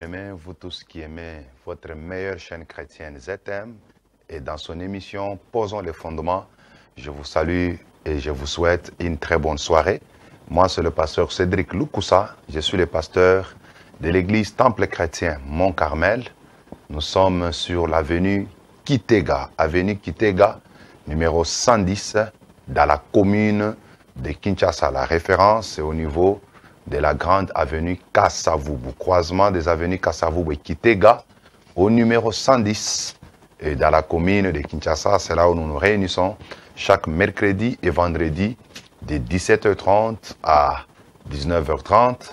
bien-aimés, vous tous qui aimez votre meilleure chaîne chrétienne ZM, et dans son émission Posons les fondements, je vous salue et je vous souhaite une très bonne soirée. Moi, c'est le pasteur Cédric Loukoussa, je suis le pasteur de l'église Temple chrétien Mont-Carmel. Nous sommes sur l'avenue Kitega, numéro 110, dans la commune de Kinshasa. La référence est au niveau de la grande avenue Kassavubu, croisement des avenues Kassavubu et Kitega, au numéro 110, et dans la commune de Kinshasa. C'est là où nous nous réunissons chaque mercredi et vendredi de 17h30 à 19h30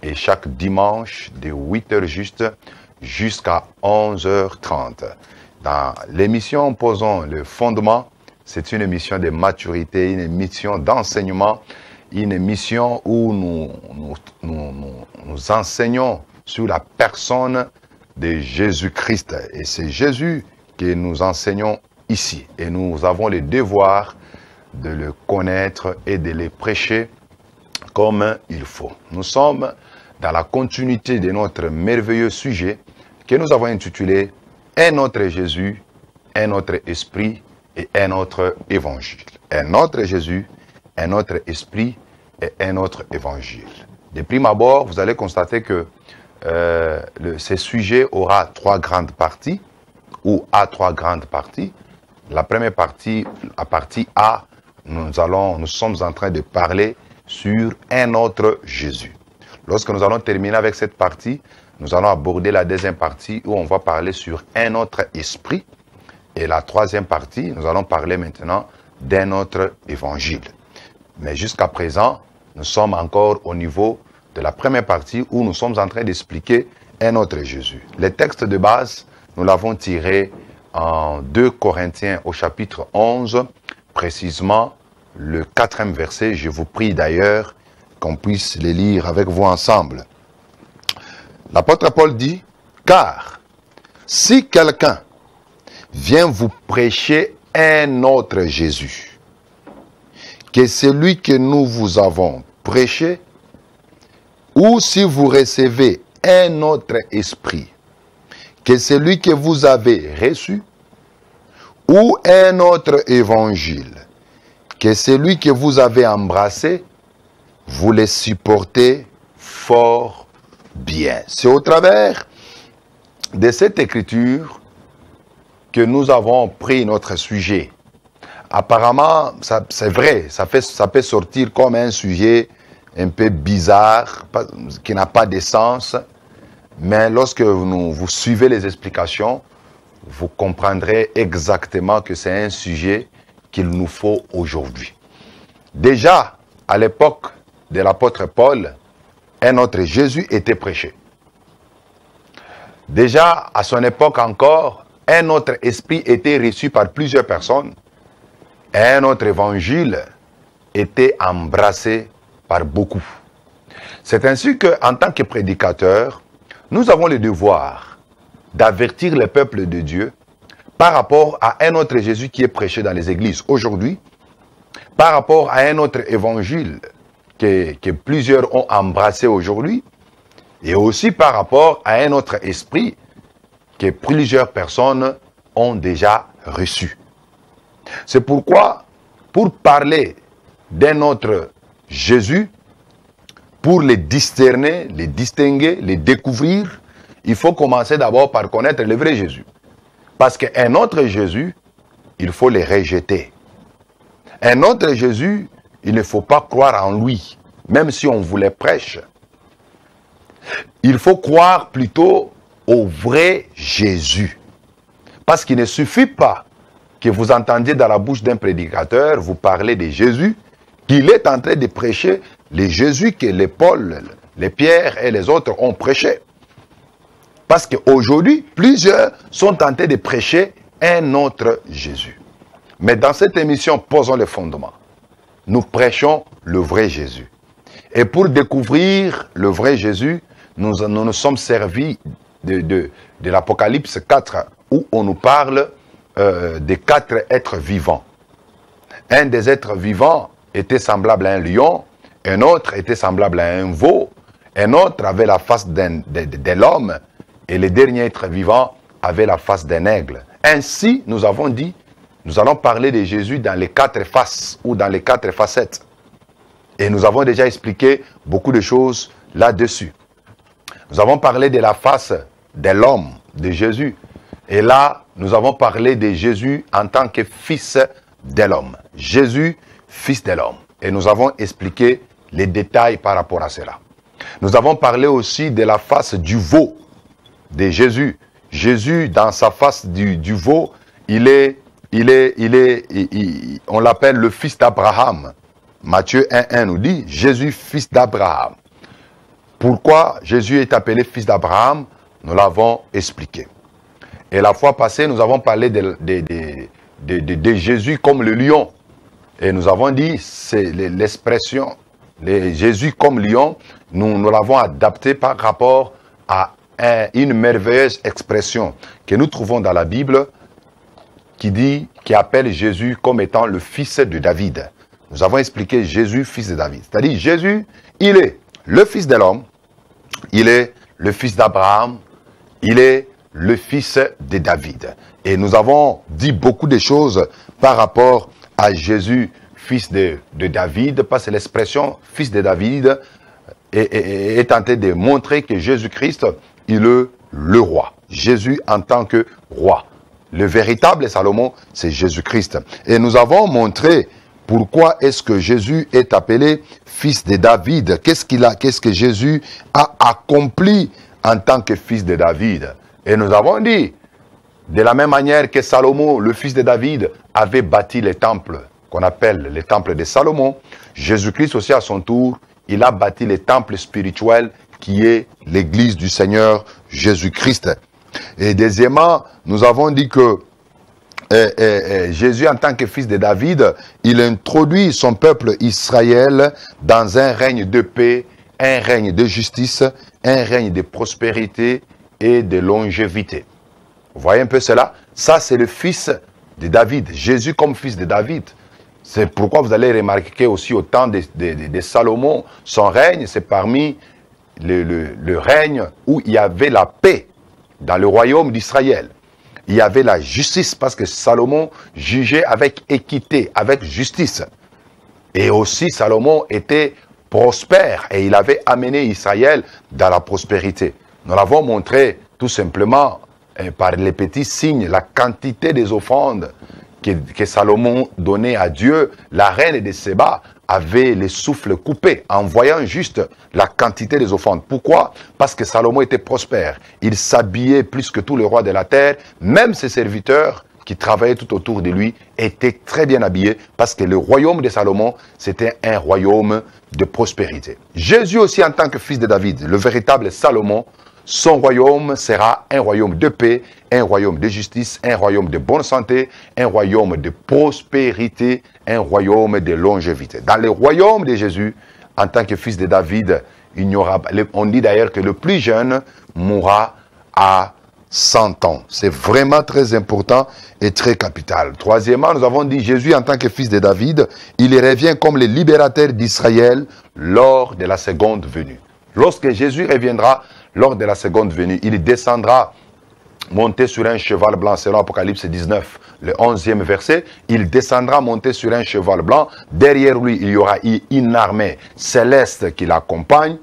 et chaque dimanche de 8h juste jusqu'à 11h30. Dans l'émission Posons le fondement, c'est une émission de maturité, une émission d'enseignement, une émission où nous enseignons sur la personne de Jésus-Christ. Et c'est Jésus que nous enseignons ici. Et nous avons le devoir de le connaître et de le prêcher comme il faut. Nous sommes dans la continuité de notre merveilleux sujet que nous avons intitulé « Un autre Jésus, un autre esprit et un autre évangile ». Un autre Jésus, un autre esprit et un autre évangile. De prime abord, vous allez constater que ce sujet aura trois grandes parties, ou a trois grandes parties. La première partie, la partie A, nous sommes en train de parler sur un autre Jésus. Lorsque nous allons terminer avec cette partie, nous allons aborder la deuxième partie où on va parler sur un autre esprit. Et la troisième partie, nous allons parler maintenant d'un autre évangile. Mais jusqu'à présent, nous sommes encore au niveau de la première partie où nous sommes en train d'expliquer un autre Jésus. Le texte de base, nous l'avons tiré en 2 Corinthiens au chapitre 11, précisément le 4e verset. Je vous prie d'ailleurs qu'on puisse les lire avec vous ensemble. L'apôtre Paul dit, « Car si quelqu'un vient vous prêcher un autre Jésus, que celui que nous vous avons prêché, ou si vous recevez un autre esprit, que celui que vous avez reçu, ou un autre évangile, que celui que vous avez embrassé, vous les supportez fort bien. » C'est au travers de cette écriture que nous avons pris notre sujet. Apparemment, c'est vrai, ça peut sortir comme un sujet un peu bizarre, qui n'a pas de sens, mais lorsque vous suivez les explications, vous comprendrez exactement que c'est un sujet qu'il nous faut aujourd'hui. Déjà, à l'époque de l'apôtre Paul, un autre Jésus était prêché. Déjà, à son époque encore, un autre esprit était reçu par plusieurs personnes. Un autre évangile était embrassé par beaucoup. C'est ainsi qu'en tant que prédicateurs, nous avons le devoir d'avertir le peuple de Dieu par rapport à un autre Jésus qui est prêché dans les églises aujourd'hui, par rapport à un autre évangile que plusieurs ont embrassé aujourd'hui, et aussi par rapport à un autre esprit que plusieurs personnes ont déjà reçu. C'est pourquoi, pour parler d'un autre Jésus, pour les discerner, les distinguer, les découvrir, il faut commencer d'abord par connaître le vrai Jésus. Parce qu'un autre Jésus, il faut le rejeter. Un autre Jésus, il ne faut pas croire en lui, même si on vous le prêche. Il faut croire plutôt au vrai Jésus. Parce qu'il ne suffit pas que vous entendiez dans la bouche d'un prédicateur vous parler de Jésus, qu'il est en train de prêcher les Jésus que les Paul, les Pierre et les autres ont prêché. Parce qu'aujourd'hui, plusieurs sont tentés de prêcher un autre Jésus. Mais dans cette émission, Posons les fondements, nous prêchons le vrai Jésus. Et pour découvrir le vrai Jésus, nous nous sommes servis de l'Apocalypse 4, où on nous parle des 4 êtres vivants. Un des êtres vivants était semblable à un lion, un autre était semblable à un veau, un autre avait la face de l'homme, et les derniers êtres vivants avaient la face d'un aigle. Ainsi, nous avons dit, nous allons parler de Jésus dans les 4 faces ou dans les 4 facettes. Et nous avons déjà expliqué beaucoup de choses là-dessus. Nous avons parlé de la face de l'homme, de Jésus. Et là, nous avons parlé de Jésus en tant que fils de l'homme. Jésus, fils de l'homme. Et nous avons expliqué les détails par rapport à cela. Nous avons parlé aussi de la face du veau de Jésus. Jésus, dans sa face du veau, on l'appelle le fils d'Abraham. Matthieu 1,1 nous dit, Jésus, fils d'Abraham. Pourquoi Jésus est appelé fils d'Abraham? Nous l'avons expliqué. Et la fois passée, nous avons parlé de Jésus comme le lion. Et nous avons dit, c'est l'expression, Jésus comme lion, nous l'avons adapté par rapport à une merveilleuse expression que nous trouvons dans la Bible qui appelle Jésus comme étant le fils de David. Nous avons expliqué Jésus, fils de David. C'est-à-dire Jésus, il est le fils de l'homme, il est le fils d'Abraham, il est le fils de David. Et nous avons dit beaucoup de choses par rapport à Jésus, fils de David, parce que l'expression fils de David est tenté de montrer que Jésus-Christ, il est le roi. Jésus en tant que roi. Le véritable Salomon, c'est Jésus-Christ. Et nous avons montré pourquoi est-ce que Jésus est appelé fils de David. Qu'est-ce que Jésus a accompli en tant que fils de David. Et nous avons dit, de la même manière que Salomon, le fils de David, avait bâti les temples qu'on appelle les temples de Salomon, Jésus-Christ aussi à son tour, il a bâti les temples spirituels qui est l'église du Seigneur Jésus-Christ. Et deuxièmement, nous avons dit que Jésus, en tant que fils de David, il introduit son peuple Israël dans un règne de paix, un règne de justice, un règne de prospérité et de longévité. Vous voyez un peu cela? Ça, c'est le fils de David. Jésus comme fils de David. C'est pourquoi vous allez remarquer aussi au temps de Salomon, son règne, c'est parmi le règne où il y avait la paix dans le royaume d'Israël. Il y avait la justice parce que Salomon jugeait avec équité, avec justice. Et aussi Salomon était prospère et il avait amené Israël dans la prospérité. Nous l'avons montré tout simplement par les petits signes, la quantité des offrandes que Salomon donnait à Dieu. La reine de Séba avait les souffles coupés en voyant juste la quantité des offrandes. Pourquoi? Parce que Salomon était prospère. Il s'habillait plus que tous les rois de la terre. Même ses serviteurs qui travaillaient tout autour de lui étaient très bien habillés parce que le royaume de Salomon, c'était un royaume de prospérité. Jésus aussi en tant que fils de David, le véritable Salomon, son royaume sera un royaume de paix, un royaume de justice, un royaume de bonne santé, un royaume de prospérité, un royaume de longévité. Dans le royaume de Jésus, en tant que fils de David, il n'y aura, on dit d'ailleurs que le plus jeune mourra à 100 ans. C'est vraiment très important et très capital. Troisièmement, nous avons dit Jésus en tant que fils de David, il revient comme le libérateur d'Israël lors de la seconde venue. Lorsque Jésus reviendra, lors de la seconde venue, il descendra monté sur un cheval blanc, selon Apocalypse 19, le 11e verset. Il descendra monté sur un cheval blanc. Derrière lui, il y aura une armée céleste qui l'accompagne.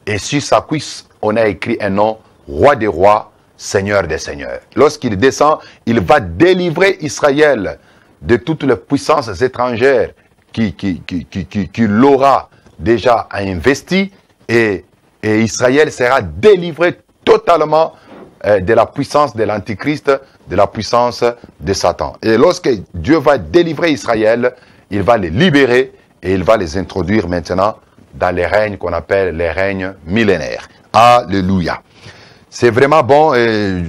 Et sur sa cuisse, on a écrit un nom, Roi des rois, Seigneur des seigneurs. Lorsqu'il descend, il va délivrer Israël de toutes les puissances étrangères qui l'aura déjà investi. Et Israël sera délivré totalement de la puissance de l'Antichrist, de la puissance de Satan. Et lorsque Dieu va délivrer Israël, il va les libérer et il va les introduire maintenant dans les règnes qu'on appelle les règnes millénaires. Alléluia. C'est vraiment bon et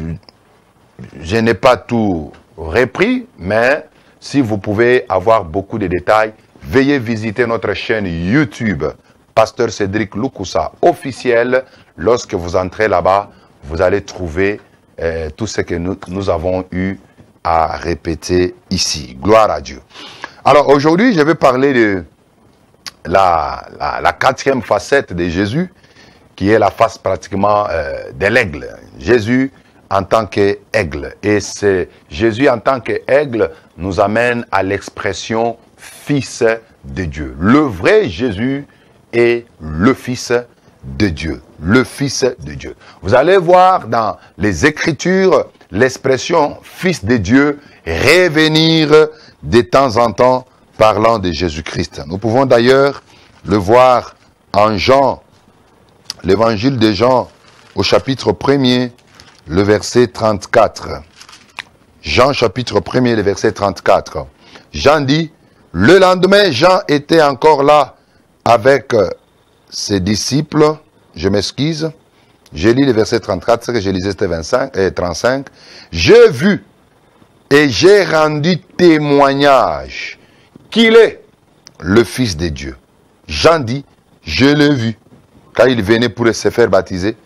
je n'ai pas tout repris, mais si vous pouvez avoir beaucoup de détails, veuillez visiter notre chaîne YouTube, Pasteur Cédric Lukusa officiel. Lorsque vous entrez là-bas, vous allez trouver tout ce que nous avons eu à répéter ici. Gloire à Dieu. Alors aujourd'hui, je vais parler de la quatrième facette de Jésus, qui est la face pratiquement de l'aigle. Jésus en tant qu'aigle. Et c'est Jésus en tant qu'aigle nous amène à l'expression Fils de Dieu. Le vrai Jésus est le Fils de Dieu. Le Fils de Dieu. Vous allez voir dans les Écritures l'expression Fils de Dieu revenir de temps en temps parlant de Jésus-Christ. Nous pouvons d'ailleurs le voir en Jean, l'évangile de Jean au chapitre 1er, le verset 34. Jean chapitre 1er, le verset 34. Jean dit, le lendemain, Jean était encore là avec ses disciples. Je m'excuse. J'ai lu le verset 34, ce que je lisais c'était 35. J'ai vu et j'ai rendu témoignage qu'il est le Fils de Dieu. Jean dit, je l'ai vu. Quand il venait pour se faire baptiser,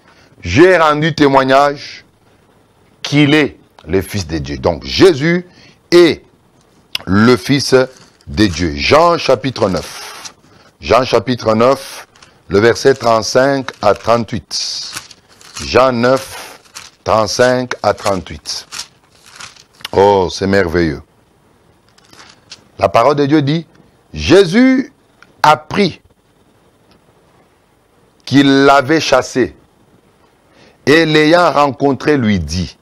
j'ai rendu témoignage qu'il est le Fils de Dieu. Donc Jésus est le Fils de Dieu. Jean chapitre 9. Jean chapitre 9, le verset 35 à 38. Jean 9, 35 à 38. Oh, c'est merveilleux. La parole de Dieu dit, Jésus apprit qu'il l'avait chassé et l'ayant rencontré lui dit,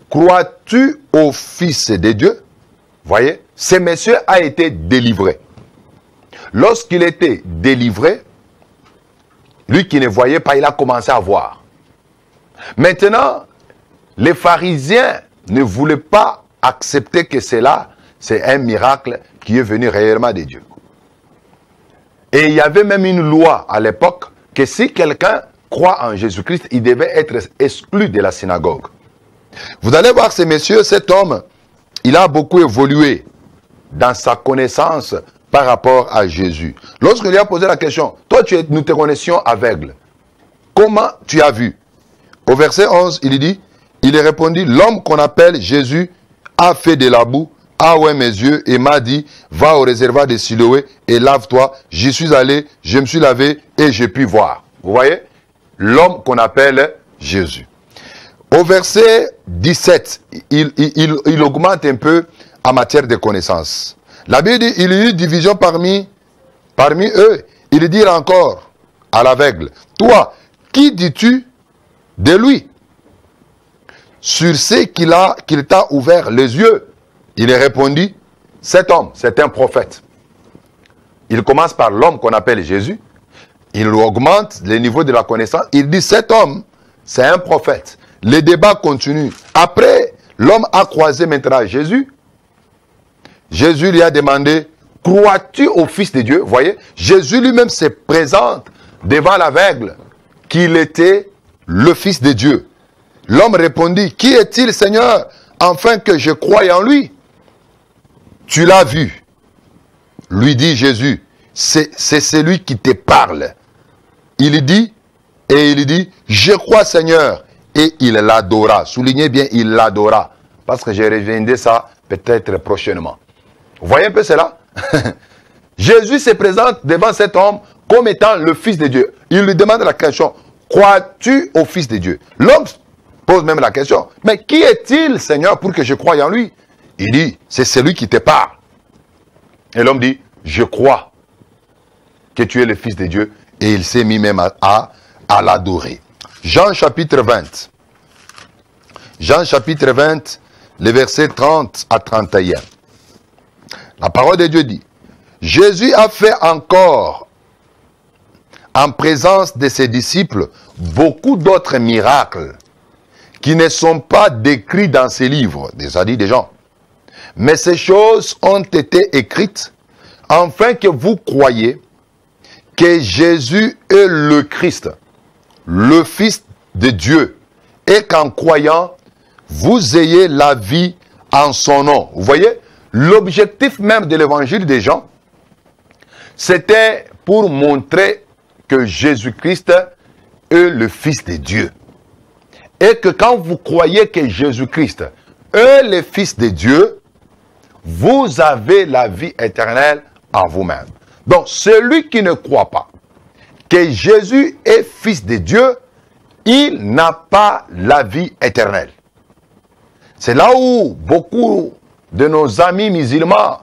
crois-tu au Fils de Dieu? Voyez, ce monsieur a été délivré. Lorsqu'il était délivré, lui qui ne voyait pas, il a commencé à voir. Maintenant, les pharisiens ne voulaient pas accepter que cela, c'est un miracle qui est venu réellement de Dieu. Et il y avait même une loi à l'époque que si quelqu'un croit en Jésus-Christ, il devait être exclu de la synagogue. Vous allez voir ce monsieur, cet homme, il a beaucoup évolué dans sa connaissance par rapport à Jésus. Lorsqu'il lui a posé la question, toi nous te connaissions aveugle, comment tu as vu? Au verset 11, il dit, il répondit, l'homme qu'on appelle Jésus a fait de la boue, a ouvert mes yeux et m'a dit, va au réservoir de Siloé et lave-toi. J'y suis allé, je me suis lavé et j'ai pu voir. Vous voyez? L'homme qu'on appelle Jésus. Au verset 17, il augmente un peu en matière de connaissances. La Bible dit, il y a eu division parmi eux. Il dit encore à l'aveugle, toi, qui dis-tu de lui? Sur ce qu'il t'a ouvert les yeux, il répondit, cet homme, c'est un prophète. Il commence par l'homme qu'on appelle Jésus. Il augmente le niveau de la connaissance. Il dit, cet homme, c'est un prophète. Le débat continue. Après, l'homme a croisé maintenant Jésus. Jésus lui a demandé, crois-tu au Fils de Dieu? Vous voyez, Jésus lui-même se présente devant l'aveugle qu'il était le Fils de Dieu. L'homme répondit, qui est-il, Seigneur, afin que je croie en lui? Tu l'as vu. Lui dit Jésus, c'est celui qui te parle. Il dit, je crois, Seigneur. Et il l'adora. Soulignez bien, il l'adora. Parce que je reviendrai ça peut-être prochainement. Vous voyez un peu cela? Jésus se présente devant cet homme comme étant le Fils de Dieu. Il lui demande la question, crois-tu au Fils de Dieu? L'homme pose même la question, mais qui est-il, Seigneur, pour que je croie en lui? Il dit, c'est celui qui te parle. Et l'homme dit, je crois que tu es le Fils de Dieu. Et il s'est mis même à l'adorer. Jean chapitre 20. Jean chapitre 20, les versets 30 à 31. La parole de Dieu dit, Jésus a fait encore, en présence de ses disciples, beaucoup d'autres miracles qui ne sont pas décrits dans ces livres, c'est-à-dire des gens. Mais ces choses ont été écrites afin que vous croyiez que Jésus est le Christ, le Fils de Dieu, et qu'en croyant, vous ayez la vie en son nom. Vous voyez, l'objectif même de l'évangile des gens, c'était pour montrer que Jésus-Christ est le Fils de Dieu. Et que quand vous croyez que Jésus-Christ est le Fils de Dieu, vous avez la vie éternelle en vous-même. Donc, celui qui ne croit pas que Jésus est fils de Dieu, il n'a pas la vie éternelle. C'est là où beaucoup de nos amis musulmans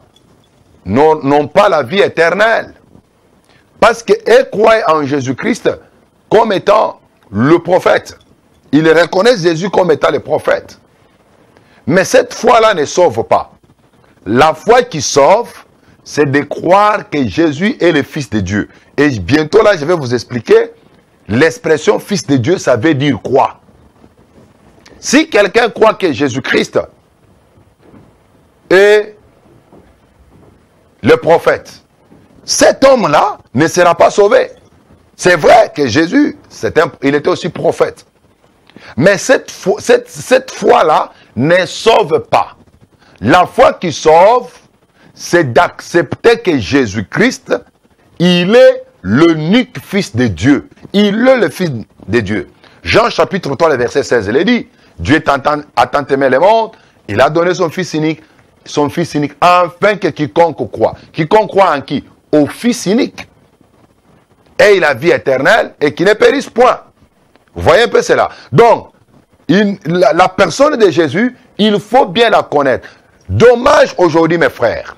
n'ont pas la vie éternelle. Parce qu'ils croient en Jésus-Christ comme étant le prophète. Ils reconnaissent Jésus comme étant le prophète. Mais cette foi-là ne sauve pas. La foi qui sauve, c'est de croire que Jésus est le Fils de Dieu. Et bientôt là, je vais vous expliquer, l'expression Fils de Dieu, ça veut dire quoi? Si quelqu'un croit que Jésus-Christ est le prophète, cet homme-là ne sera pas sauvé. C'est vrai que Jésus, il était aussi prophète. Mais cette foi-là ne sauve pas. La foi qui sauve, c'est d'accepter que Jésus-Christ, il est l'unique Fils de Dieu. Il est le Fils de Dieu. Jean chapitre 3, le verset 16, il dit, Dieu a tant aimé le monde, il a donné son Fils unique, afin que quiconque croit. Quiconque croit en qui? Au Fils unique. Et il a vie éternelle et qui ne périsse point. Vous voyez un peu cela. Donc, la personne de Jésus, il faut bien la connaître. Dommage aujourd'hui, mes frères.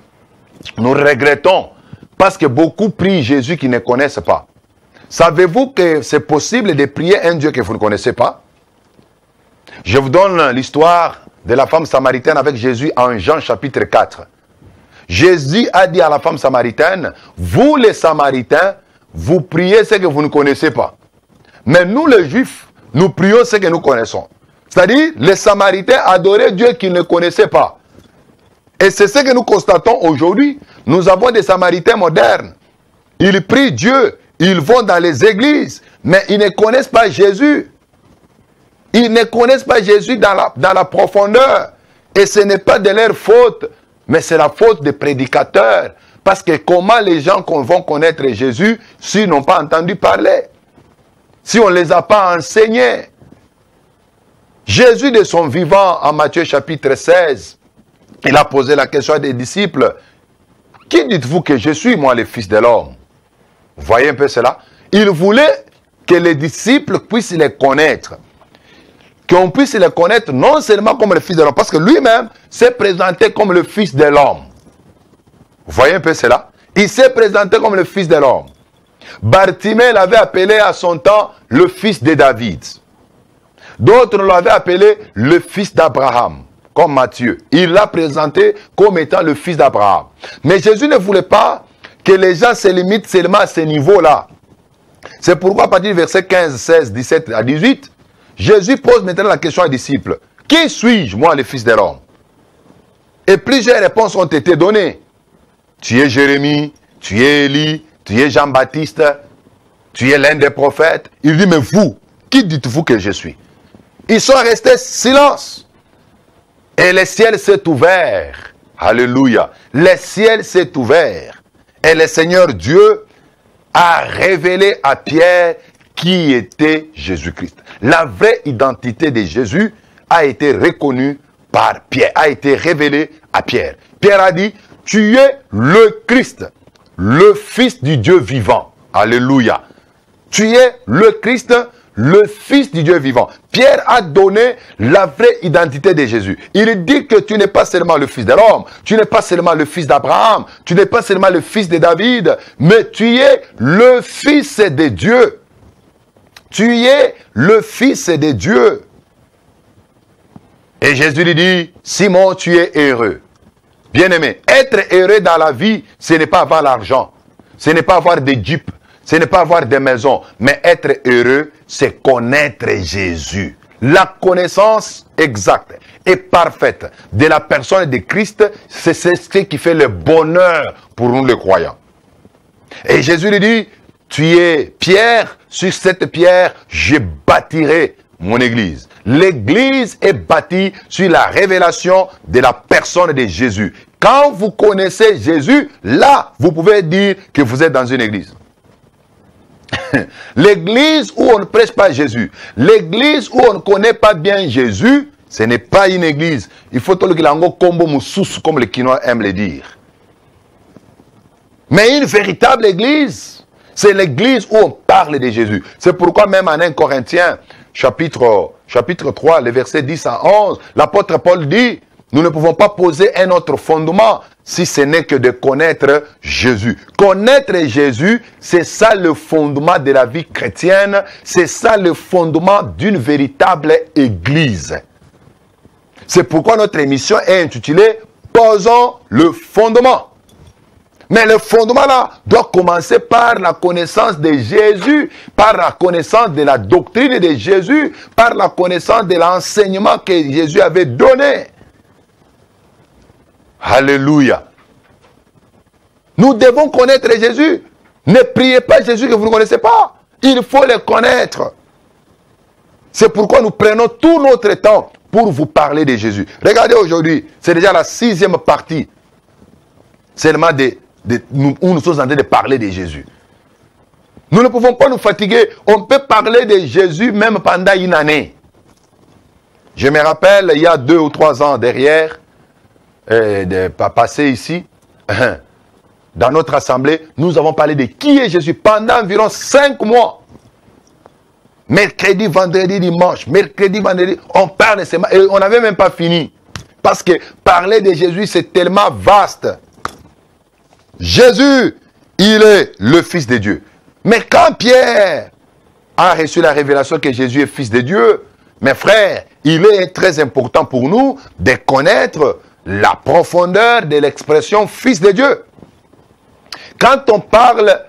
Nous regrettons parce que beaucoup prient Jésus qui ne connaissent pas. Savez-vous que c'est possible de prier un Dieu que vous ne connaissez pas? Je vous donne l'histoire de la femme samaritaine avec Jésus en Jean chapitre 4. Jésus a dit à la femme samaritaine, vous les Samaritains, vous priez ce que vous ne connaissez pas. Mais nous les Juifs, nous prions ce que nous connaissons. C'est-à-dire, les Samaritains adoraient Dieu qu'ils ne connaissaient pas. Et c'est ce que nous constatons aujourd'hui. Nous avons des Samaritains modernes. Ils prient Dieu, ils vont dans les églises, mais ils ne connaissent pas Jésus. Ils ne connaissent pas Jésus dans la profondeur. Et ce n'est pas de leur faute, mais c'est la faute des prédicateurs. Parce que comment les gens vont connaître Jésus s'ils n'ont pas entendu parler? Si on ne les a pas enseignés? Jésus de son vivant, en Matthieu chapitre 16, il a posé la question à des disciples. Qui dites-vous que je suis, moi, le Fils de l'homme? Vous voyez un peu cela? Il voulait que les disciples puissent les connaître. Qu'on puisse les connaître non seulement comme le Fils de l'homme, parce que lui-même s'est présenté comme le Fils de l'homme. Vous voyez un peu cela? Il s'est présenté comme le Fils de l'homme. Bartimée l'avait appelé à son temps le Fils de David. D'autres l'avaient appelé le Fils d'Abraham, comme Matthieu. Il l'a présenté comme étant le Fils d'Abraham. Mais Jésus ne voulait pas que les gens se limitent seulement à ce niveau-là. C'est pourquoi à partir du verset 15, 16, 17 à 18, Jésus pose maintenant la question aux disciples. Qui suis-je, moi, le Fils de l'homme? Et plusieurs réponses ont été données. Tu es Jérémie, tu es Élie, tu es Jean-Baptiste, tu es l'un des prophètes. Il dit, mais vous, qui dites-vous que je suis? Ils sont restés silence. Et le ciel s'est ouvert. Alléluia. Le ciel s'est ouvert. Et le Seigneur Dieu a révélé à Pierre qui était Jésus-Christ. La vraie identité de Jésus a été reconnue par Pierre, a été révélée à Pierre. Pierre a dit, tu es le Christ, le Fils du Dieu vivant. Alléluia. Tu es le Christ, le Fils du Dieu vivant. Pierre a donné la vraie identité de Jésus. Il dit que tu n'es pas seulement le Fils de l'homme, tu n'es pas seulement le Fils d'Abraham, tu n'es pas seulement le Fils de David, mais tu es le Fils de Dieu. Tu es le Fils de Dieu. Et Jésus lui dit, Simon, tu es heureux. Bien-aimé, être heureux dans la vie, ce n'est pas avoir l'argent, ce n'est pas avoir des jeeps, ce n'est pas avoir des maisons, mais être heureux, c'est connaître Jésus. La connaissance exacte et parfaite de la personne de Christ, c'est ce qui fait le bonheur pour nous les croyants. Et Jésus lui dit, tu es Pierre, sur cette pierre, je bâtirai mon église. L'église est bâtie sur la révélation de la personne de Jésus. Quand vous connaissez Jésus, là, vous pouvez dire que vous êtes dans une église. L'église où on ne prêche pas Jésus, l'église où on ne connaît pas bien Jésus, ce n'est pas une église. Il faut que l'ango combo moussous, comme les Quinois aiment le dire. Mais une véritable église, C'est l'église où on parle de Jésus. C'est pourquoi même en 1 Corinthiens, chapitre 3, les versets 10 à 11, l'apôtre Paul dit, nous ne pouvons pas poser un autre fondement si ce n'est que de connaître Jésus. Connaître Jésus, c'est ça le fondement de la vie chrétienne, c'est ça le fondement d'une véritable église. C'est pourquoi notre émission est intitulée « Posons le fondement ». Mais le fondement là doit commencer par la connaissance de Jésus, par la connaissance de la doctrine de Jésus, par la connaissance de l'enseignement que Jésus avait donné. Alléluia. Nous devons connaître Jésus. Ne priez pas Jésus que vous ne connaissez pas. Il faut le connaître. C'est pourquoi nous prenons tout notre temps pour vous parler de Jésus. Regardez aujourd'hui, c'est déjà la 6e partie seulement où nous sommes en train de parler de Jésus. Nous ne pouvons pas nous fatiguer. On peut parler de Jésus même pendant une année. Je me rappelle, il y a 2 ou 3 ans derrière, passé ici, dans notre assemblée, nous avons parlé de qui est Jésus pendant environ 5 mois. Mercredi, vendredi, dimanche, mercredi, vendredi, on parle et on n'avait même pas fini. Parce que parler de Jésus, c'est tellement vaste. Jésus, il est le Fils de Dieu. Mais quand Pierre a reçu la révélation que Jésus est Fils de Dieu, mes frères, il est très important pour nous de connaître la profondeur de l'expression Fils de Dieu. Quand on parle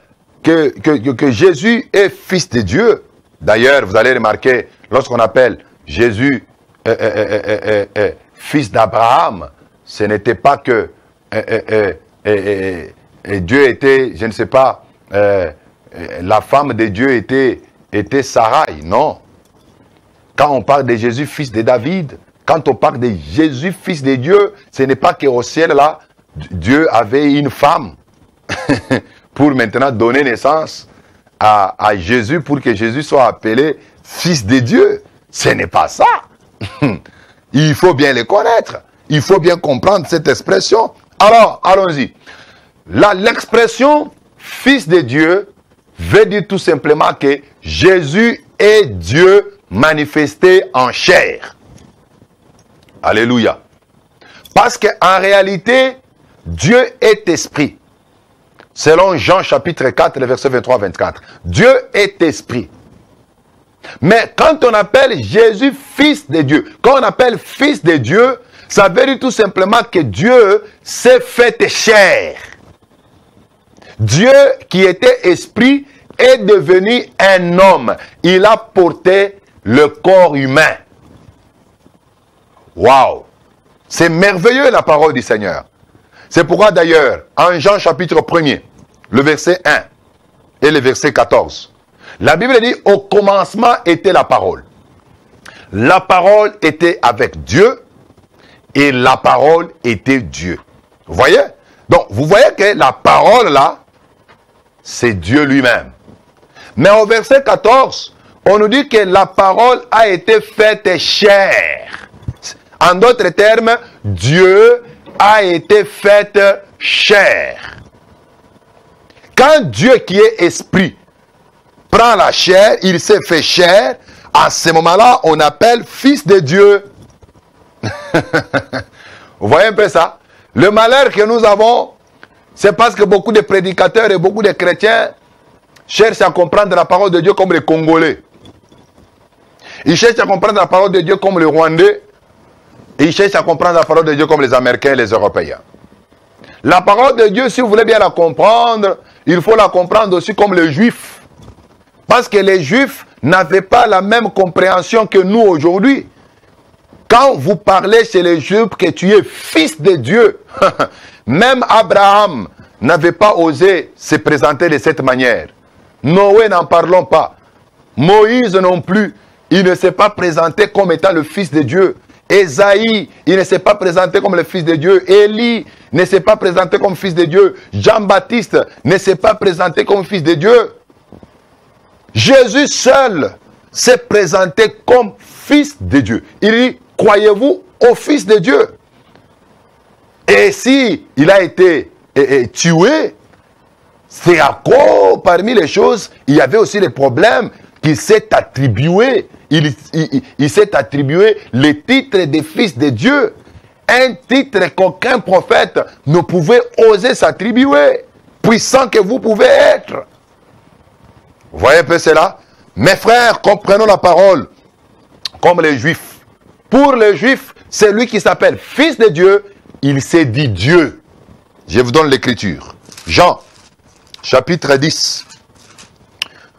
que Jésus est Fils de Dieu, d'ailleurs, vous allez remarquer, lorsqu'on appelle Jésus Fils d'Abraham, ce n'était pas que Dieu était, je ne sais pas, la femme de Dieu était Sarai, non. Quand on parle de Jésus, fils de David, quand on parle de Jésus, fils de Dieu, ce n'est pas qu'au ciel, là, Dieu avait une femme pour maintenant donner naissance à Jésus, pour que Jésus soit appelé fils de Dieu. Ce n'est pas ça. Il faut bien le connaître. Il faut bien comprendre cette expression. Alors, allons-y. L'expression fils de Dieu veut dire tout simplement que Jésus est Dieu manifesté en chair. Alléluia. Parce qu'en réalité, Dieu est esprit. Selon Jean chapitre 4, le verset 23-24. Dieu est esprit. Mais quand on appelle Jésus fils de Dieu, quand on appelle fils de Dieu, ça veut dire tout simplement que Dieu s'est fait chair. Dieu qui était esprit est devenu un homme. Il a porté le corps humain. Waouh! C'est merveilleux la parole du Seigneur. C'est pourquoi d'ailleurs, en Jean chapitre 1er, le verset 1 et le verset 14, la Bible dit, au commencement était la parole. La parole était avec Dieu et la parole était Dieu. Vous voyez? Donc, vous voyez que la parole là, c'est Dieu lui-même. Mais au verset 14, on nous dit que la parole a été faite chair. En d'autres termes, Dieu a été fait chair. Quand Dieu qui est esprit prend la chair, il s'est fait chair, à ce moment-là, on appelle fils de Dieu. Vous voyez un peu ça? Le malheur que nous avons, c'est parce que beaucoup de prédicateurs et beaucoup de chrétiens cherchent à comprendre la parole de Dieu comme les Congolais. Ils cherchent à comprendre la parole de Dieu comme les Rwandais. Et ils cherchent à comprendre la parole de Dieu comme les Américains et les Européens. La parole de Dieu, si vous voulez bien la comprendre, il faut la comprendre aussi comme les Juifs. Parce que les Juifs n'avaient pas la même compréhension que nous aujourd'hui. Quand vous parlez chez les Juifs que tu es fils de Dieu, même Abraham n'avait pas osé se présenter de cette manière. Noé, n'en parlons pas. Moïse non plus, il ne s'est pas présenté comme étant le fils de Dieu. Ésaïe, il ne s'est pas présenté comme le fils de Dieu. Élie ne s'est pas présenté comme fils de Dieu. Jean-Baptiste ne s'est pas présenté comme fils de Dieu. Jésus seul s'est présenté comme fils de Dieu. Il dit, croyez-vous au fils de Dieu? Et si il a été tué, c'est à cause, parmi les choses, il y avait aussi les problèmes qu'il s'est attribué. Il s'est attribué le titre de fils de Dieu. Un titre qu'aucun prophète ne pouvait oser s'attribuer. Puissant que vous pouvez être. Vous voyez un peu cela? Mes frères, comprenons la parole comme les Juifs. Pour les Juifs, c'est lui qui s'appelle fils de Dieu. Il s'est dit Dieu. Je vous donne l'écriture. Jean, chapitre 10,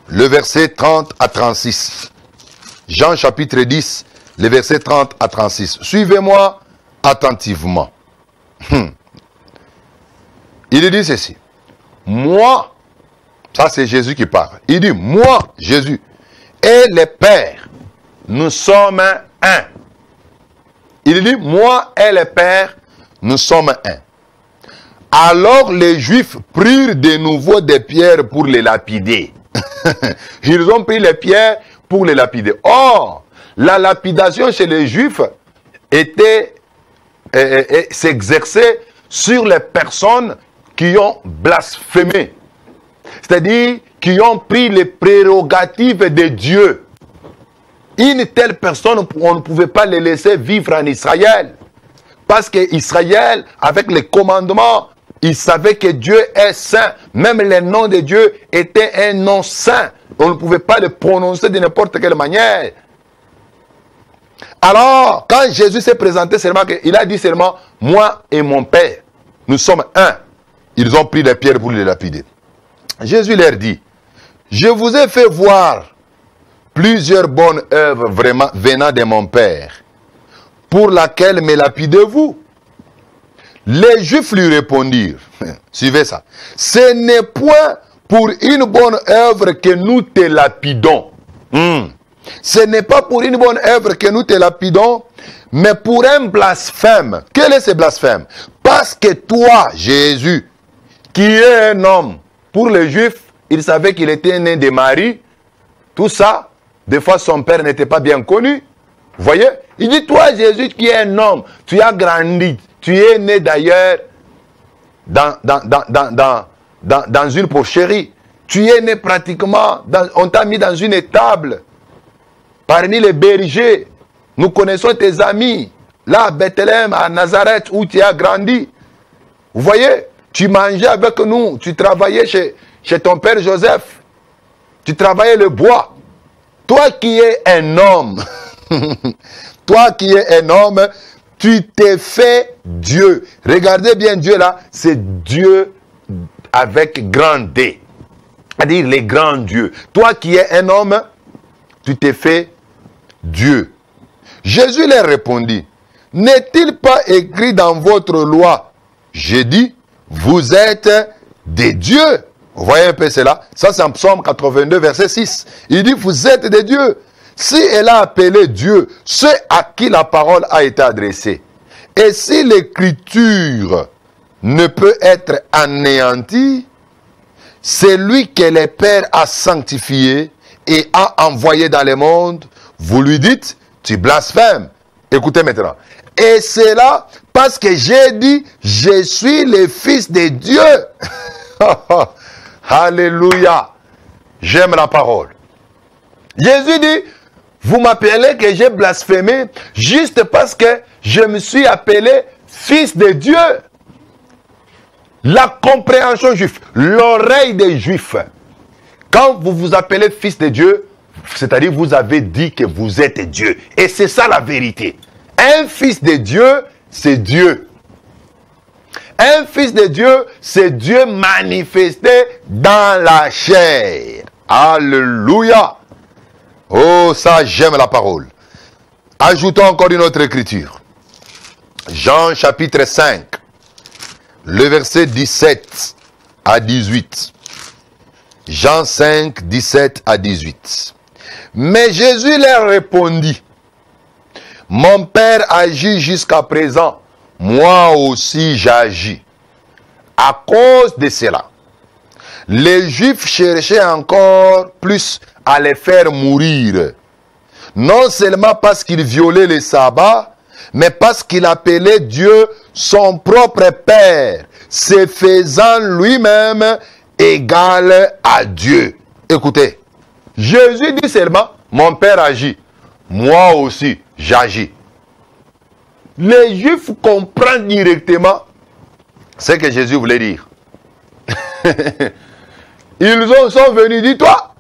le verset 30 à 36. Jean, chapitre 10, le verset 30 à 36. Suivez-moi attentivement. Il dit ceci. Moi, ça c'est Jésus qui parle. Il dit, moi, Jésus, et le Père, nous sommes un. Il dit, moi et le Père, nous sommes un. Alors les Juifs prirent de nouveau des pierres pour les lapider. Ils ont pris les pierres pour les lapider. Or, la lapidation chez les Juifs s'exerçait sur les personnes qui ont blasphémé. C'est-à-dire qui ont pris les prérogatives de Dieu. Une telle personne, on ne pouvait pas les laisser vivre en Israël. Parce qu'Israël, avec les commandements, il savait que Dieu est saint. Même le nom de Dieu était un nom saint. On ne pouvait pas le prononcer de n'importe quelle manière. Alors, quand Jésus s'est présenté seulement, il a dit seulement, moi et mon Père, nous sommes un. Ils ont pris les pierres pour les lapider. Jésus leur dit, je vous ai fait voir plusieurs bonnes œuvres vraiment venant de mon Père, pour laquelle me lapidez-vous? Les Juifs lui répondirent, suivez ça, ce n'est point pour une bonne œuvre que nous te lapidons. Ce n'est pas pour une bonne œuvre que nous te lapidons, mais pour un blasphème. Quel est ce blasphème? Parce que toi, Jésus, qui est un homme, pour les Juifs, ils savaient qu'il était né de Marie, tout ça, des fois son père n'était pas bien connu. Vous voyez? Il dit, toi Jésus qui es un homme, tu as grandi, tu es né d'ailleurs dans une porcherie. Tu es né pratiquement, on t'a mis dans une étable, parmi les bergers. Nous connaissons tes amis, là à Bethléem, à Nazareth, où tu as grandi. Vous voyez? Tu mangeais avec nous, tu travaillais chez ton père Joseph. Tu travaillais le bois. Toi qui es un homme, toi qui es un homme, tu t'es fait Dieu. Regardez bien Dieu là, c'est Dieu avec grand D. C'est-à-dire les grands dieux. Toi qui es un homme, tu t'es fait Dieu. Jésus leur répondit, n'est-il pas écrit dans votre loi, j'ai dit, vous êtes des dieux. Vous voyez un peu cela? Ça c'est en Psaume 82, verset 6. Il dit, vous êtes des dieux. Si elle a appelé Dieu, ceux à qui la parole a été adressée, et si l'écriture ne peut être anéantie, c'est lui que le Père a sanctifié et a envoyé dans le monde, vous lui dites, tu blasphèmes. Écoutez maintenant. Et c'est là parce que j'ai dit, je suis le Fils de Dieu. Alléluia. J'aime la parole. Jésus dit, vous m'appelez que j'ai blasphémé juste parce que je me suis appelé Fils de Dieu. La compréhension juive, l'oreille des Juifs. Quand vous vous appelez Fils de Dieu, c'est-à-dire vous avez dit que vous êtes Dieu. Et c'est ça la vérité. Un fils de Dieu, c'est Dieu. Un fils de Dieu, c'est Dieu manifesté dans la chair. Alléluia. Oh, ça, j'aime la parole. Ajoutons encore une autre écriture. Jean chapitre 5, le verset 17 à 18. Jean 5, 17 à 18. Mais Jésus leur répondit, mon Père agit jusqu'à présent, moi aussi j'agis. À cause de cela, les Juifs cherchaient encore plus à les faire mourir. Non seulement parce qu'ils violaient le sabbat, mais parce qu'il appelait Dieu son propre Père, se faisant lui-même égal à Dieu. Écoutez, Jésus dit seulement, mon Père agit, moi aussi j'agis. Les Juifs comprennent directement ce que Jésus voulait dire. Ils sont venus, dis-toi,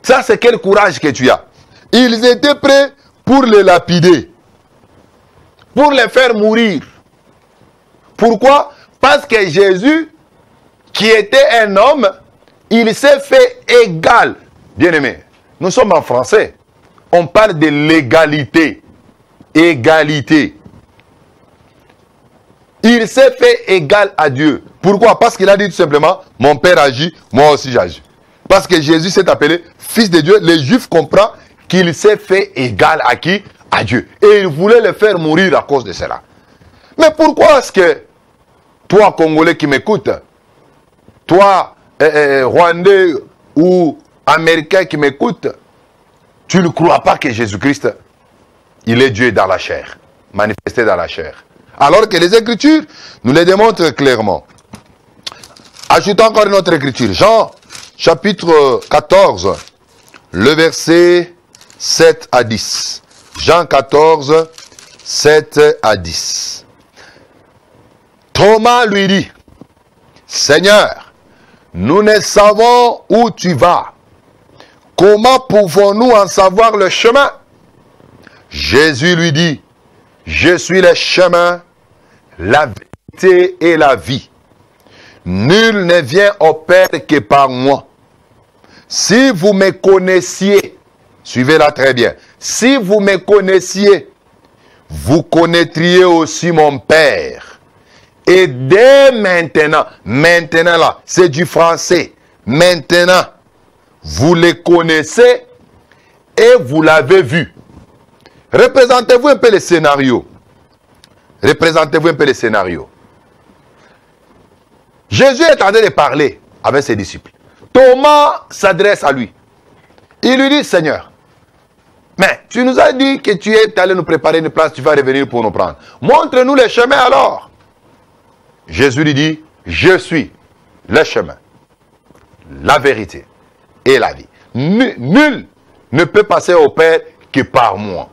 ça c'est quel courage que tu as. Ils étaient prêts pour les lapider, pour les faire mourir. Pourquoi? Parce que Jésus, qui était un homme, il s'est fait égal. Bien-aimé, nous sommes en français. On parle de l'égalité. Égalité. Il s'est fait égal à Dieu. Pourquoi? Parce qu'il a dit tout simplement, mon Père agit, moi aussi j'agis. Parce que Jésus s'est appelé Fils de Dieu. Les Juifs comprennent qu'il s'est fait égal à qui? À Dieu. Et il voulait le faire mourir à cause de cela. Mais pourquoi est-ce que toi, Congolais qui m'écoutes, toi, Rwandais ou Américain qui m'écoute, tu ne crois pas que Jésus-Christ, il est Dieu dans la chair, manifesté dans la chair. Alors que les Écritures nous les démontrent clairement. Ajoutons encore une autre Écriture. Jean, chapitre 14, le verset 7 à 10. Jean 14, 7 à 10. Thomas lui dit, Seigneur, nous ne savons où tu vas. Comment pouvons-nous en savoir le chemin? Jésus lui dit, je suis le chemin, la vérité et la vie. Nul ne vient au Père que par moi. Si vous me connaissiez, suivez-la très bien, si vous me connaissiez, vous connaîtriez aussi mon Père. Et dès maintenant, maintenant là, c'est du français, maintenant, vous les connaissez et vous l'avez vu. Représentez-vous un peu le scénario. Représentez-vous un peu le scénario. Jésus est en train de parler avec ses disciples. Thomas s'adresse à lui. Il lui dit, Seigneur, mais tu nous as dit que tu es allé nous préparer une place, tu vas revenir pour nous prendre. Montre-nous le chemin alors. Jésus lui dit, je suis le chemin, la vérité et la vie. Nul ne peut passer au Père que par moi.